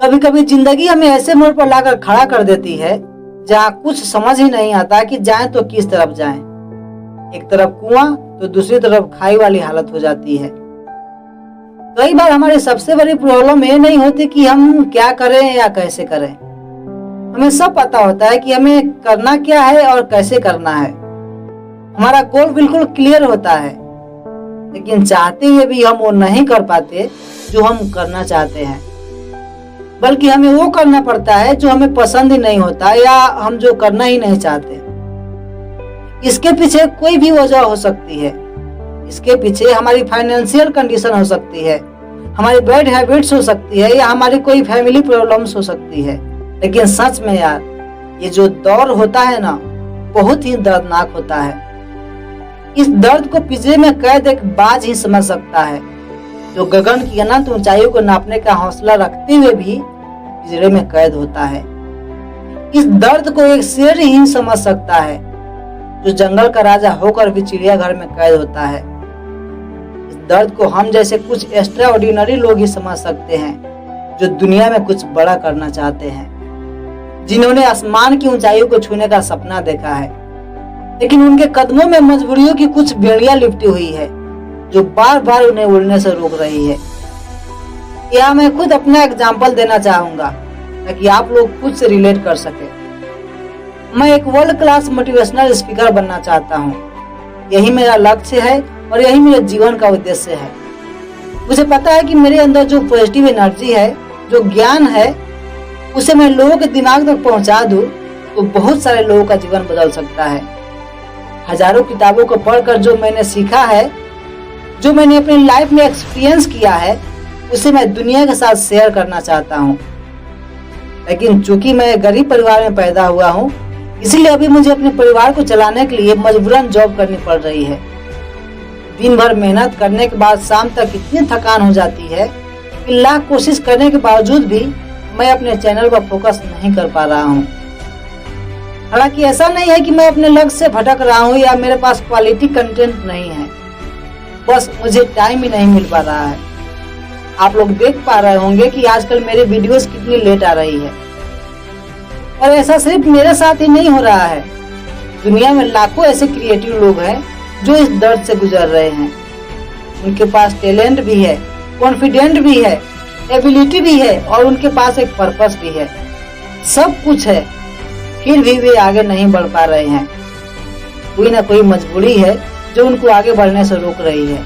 कभी कभी जिंदगी हमें ऐसे मोड़ पर लाकर खड़ा कर देती है जहाँ कुछ समझ ही नहीं आता कि जाएं तो किस तरफ जाएं। एक तरफ कुआं तो दूसरी तरफ खाई वाली हालत हो जाती है। कई बार हमारी सबसे बड़ी प्रॉब्लम ये नहीं होती कि हम क्या करें या कैसे करें। हमें सब पता होता है कि हमें करना क्या है और कैसे करना है। हमारा गोल बिल्कुल क्लियर होता है, लेकिन चाहते हुए भी हम वो नहीं कर पाते जो हम करना चाहते हैं, बल्कि हमें वो करना पड़ता है जो हमें पसंद ही नहीं होता या हम जो करना ही नहीं चाहते। इसके पीछे कोई भी वजह हो सकती है। इसके पीछे हमारी फाइनेंशियल कंडीशन हो सकती है, हमारी बैड हैबिट्स हो सकती है, या हमारी कोई फैमिली प्रॉब्लम्स हो सकती है। लेकिन सच में यार, ये जो दौर होता है ना, बहुत ही दर्दनाक होता है। इस दर्द को पिंजरे में कैद एक बाज ही समझ सकता है, जो गगन की अनंत ऊंचाइयों को नापने का हौसला रखते हुए भी पिंजरे में कैद होता है। इस दर्द को एक शेर ही समझ सकता है, जो जंगल का राजा होकर भी चिड़ियाघर में कैद होता है। इस दर्द को हम जैसे कुछ एक्स्ट्रा ऑर्डिनरी लोग ही समझ सकते हैं, जो दुनिया में कुछ बड़ा करना चाहते हैं, जिन्होंने आसमान की ऊंचाइयों को छूने का सपना देखा है, लेकिन उनके कदमों में मजबूरियों की कुछ बेड़ियां लिपटी हुई है, जो बार बार उन्हें उड़ने से रोक रही है। यहाँ मैं खुद अपना एग्जाम्पल देना चाहूंगा ताकि आप लोग खुद से रिलेट कर सके। मैं एक वर्ल्ड क्लास मोटिवेशनल स्पीकर बनना चाहता हूँ। यही मेरा लक्ष्य है और यही मेरे जीवन का उद्देश्य है। मुझे पता है कि मेरे अंदर जो पॉजिटिव एनर्जी है, जो ज्ञान है, उसे मैं लोगों के दिमाग तक पहुंचा दूं तो बहुत सारे लोगों का जीवन बदल सकता है। हजारों किताबों को पढ़कर जो मैंने सीखा है, जो मैंने अपनी लाइफ में एक्सपीरियंस किया है, उसे मैं दुनिया के साथ शेयर करना चाहता हूँ। लेकिन चूंकि मैं गरीब परिवार में पैदा हुआ हूँ, इसलिए अभी मुझे अपने परिवार को चलाने के लिए मजबूरन जॉब करनी पड़ रही है। दिन भर मेहनत करने के बाद शाम तक इतनी थकान हो जाती है कि लाख कोशिश करने के बावजूद भी मैं अपने चैनल पर फोकस नहीं कर पा रहा हूँ। हालांकि ऐसा नहीं है कि मैं अपने लक्ष्य से भटक रहा हूँ या मेरे पास क्वालिटी कंटेंट नहीं है, बस मुझे टाइम ही नहीं मिल पा रहा है। आप लोग देख पा रहे होंगे कि आजकल मेरे वीडियोस कितनी लेट आ रही है, और ऐसा सिर्फ मेरे साथ ही नहीं हो रहा है। दुनिया में लाखों ऐसे क्रिएटिव लोग हैं जो इस दर्द से गुजर रहे हैं। उनके पास टैलेंट भी है, कॉन्फिडेंट भी है, एबिलिटी भी है, और उनके पास एक पर्पस भी है। सब कुछ है, फिर भी वे आगे नहीं बढ़ पा रहे हैं। कोई ना कोई मजबूरी है जो उनको आगे बढ़ने से रोक रही है।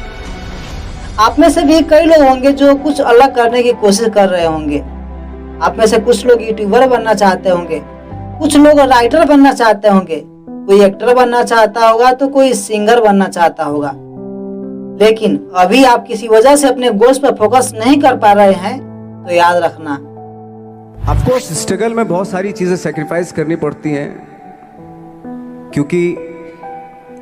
आप में से भी कई लोग होंगे जो कुछ अलग करने की कोशिश कर रहे होंगे। आप में से कुछ लोग यूट्यूबर बनना चाहते होंगे, कुछ लोग राइटर बनना चाहते होंगे, कोई एक्टर बनना चाहता होगा तो कोई सिंगर बनना चाहता होगा। लेकिन अभी आप किसी वजह से अपने गोल्स पर फोकस नहीं कर पा रहे हैं, तो याद रखना, ऑफ कोर्स स्ट्रगल में बहुत सारी चीजें सैक्रिफाइस करनी पड़ती हैं, क्योंकि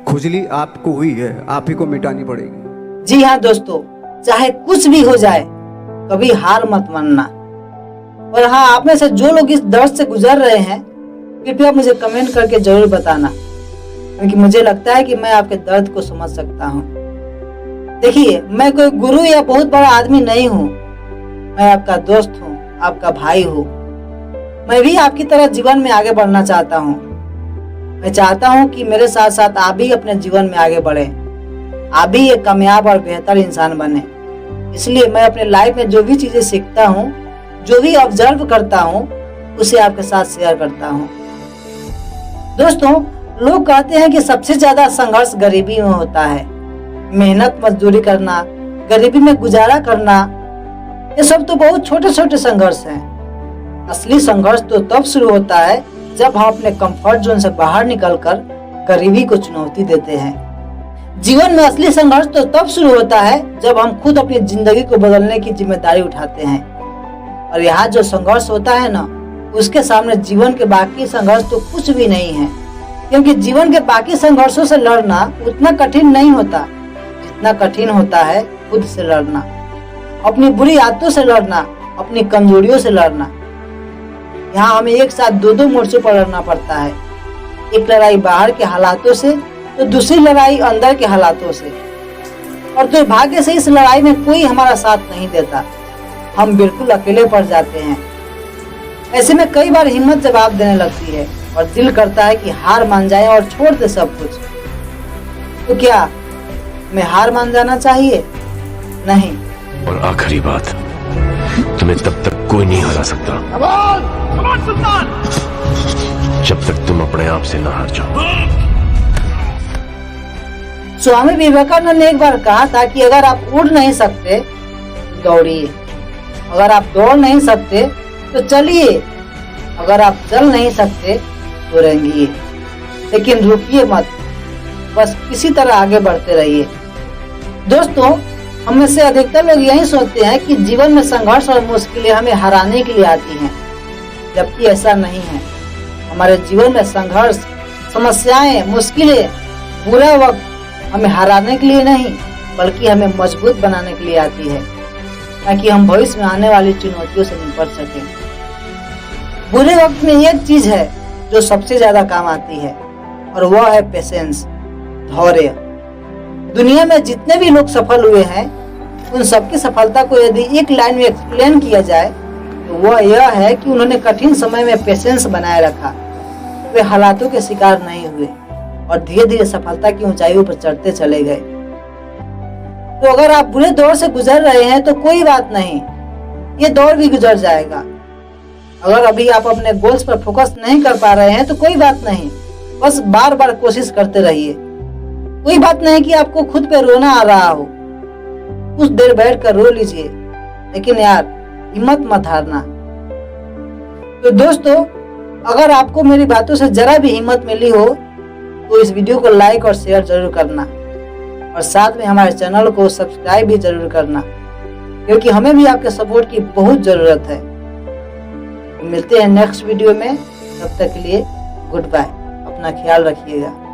खुजली आपको हुई है, आप ही को मिटानी पड़ेगी। जी हाँ दोस्तों, चाहे कुछ भी हो जाए, कभी हार मत मानना। और हाँ, आप में से जो लोग इस दर्द से गुजर रहे हैं, कृपया मुझे कमेंट करके जरूर बताना, क्योंकि मुझे लगता है कि मैं आपके दर्द को समझ सकता हूँ। देखिए, मैं कोई गुरु या बहुत बड़ा आदमी नहीं हूँ। मैं आपका दोस्त हूँ, आपका भाई हूँ। मैं भी आपकी तरह जीवन में आगे बढ़ना चाहता हूँ। मैं चाहता हूँ कि मेरे साथ साथ आप भी अपने जीवन में आगे बढ़े, आप भी एक कामयाब और बेहतर इंसान बने। इसलिए मैं अपने लाइफ में जो भी चीजें सीखता हूँ, जो भी ऑब्जर्व करता हूँ, उसे आपके साथ शेयर करता हूँ। दोस्तों, लोग कहते हैं कि सबसे ज्यादा संघर्ष गरीबी में होता है। मेहनत मजदूरी करना, गरीबी में गुजारा करना, ये सब तो बहुत छोटे छोटे संघर्ष हैं। असली संघर्ष तो तब शुरू होता है जब हम अपने कंफर्ट जोन से बाहर निकलकर गरीबी को चुनौती देते हैं। जीवन में असली संघर्ष तो तब शुरू होता है जब हम खुद अपनी जिंदगी को बदलने की जिम्मेदारी उठाते हैं। और यहाँ जो संघर्ष होता है ना, उसके सामने जीवन के बाकी संघर्ष तो कुछ भी नहीं है, क्योंकि जीवन के बाकी संघर्षों से लड़ना उतना कठिन नहीं होता जितना कठिन होता है खुद से लड़ना, अपनी बुरी आदतों से लड़ना, अपनी कमजोरियों से लड़ना। यहाँ हमें एक साथ दो मोर्चों पर लड़ना पड़ता है। एक लड़ाई बाहर के हालातों से तो दूसरी लड़ाई अंदर के हालातों से। और दुर्भाग्य से इस लड़ाई में कोई हमारा साथ नहीं देता। हम बिल्कुल अकेले पड़ जाते हैं। ऐसे में कई बार हिम्मत जवाब देने लगती है और दिल करता है कि हार मान जाए और छोड़ दे सब कुछ। तो क्या हमें हार मान जाना चाहिए? नहीं। और आखिरी बात, तुम्हें तब तक कोई नहीं हरा सकता जब तक तुम अपने आप से ना हार जाओ। स्वामी विवेकानंद ने एक बार कहा था कि अगर आप उड़ नहीं सकते तो दौड़िए, अगर आप दौड़ नहीं सकते तो चलिए, अगर आप चल नहीं सकते तो रेंगिए, लेकिन रुकिए मत, बस किसी तरह आगे बढ़ते रहिए। दोस्तों, हम में से अधिकतर लोग यही सोचते हैं कि जीवन में संघर्ष और मुश्किलें हमें हराने के लिए आती हैं, जबकि ऐसा नहीं है। हमारे जीवन में संघर्ष, समस्याएं, मुश्किलें, बुरा वक्त हमें हराने के लिए नहीं बल्कि हमें मजबूत बनाने के लिए आती है, ताकि हम भविष्य में आने वाली चुनौतियों से निपट सकें। बुरे वक्त में एक चीज है जो सबसे ज्यादा काम आती है और वह है पेशेंस, धैर्य। दुनिया में जितने भी लोग सफल हुए हैं उन सबकी सफलता को यदि एक लाइन में एक्सप्लेन किया जाए तो वह यह है कि उन्होंने कठिन समय में पेशेंस बनाए रखा, वे हालातों के शिकार नहीं हुए और धीरे धीरे सफलता की ऊंचाइयों पर चढ़ते चले गए। तो अगर आप बुरे दौर से गुजर रहे हैं तो कोई बात नहीं, ये दौर भी गुजर जाएगा। अगर अभी आप अपने गोल्स पर फोकस नहीं कर पा रहे हैं तो कोई बात नहीं, बस बार बार कोशिश करते रहिए। कोई बात नहीं कि आपको खुद पे रोना आ रहा हो, कुछ देर बैठकर रो लीजिए, लेकिन यार हिम्मत मत हारना। तो दोस्तों, अगर आपको मेरी बातों से जरा भी हिम्मत मिली हो तो इस वीडियो को लाइक और शेयर जरूर करना और साथ में हमारे चैनल को सब्सक्राइब भी जरूर करना, क्योंकि हमें भी आपके सपोर्ट की बहुत जरूरत है। मिलते हैं नेक्स्ट वीडियो में, तब तक के लिए गुड बाय, अपना ख्याल रखिएगा।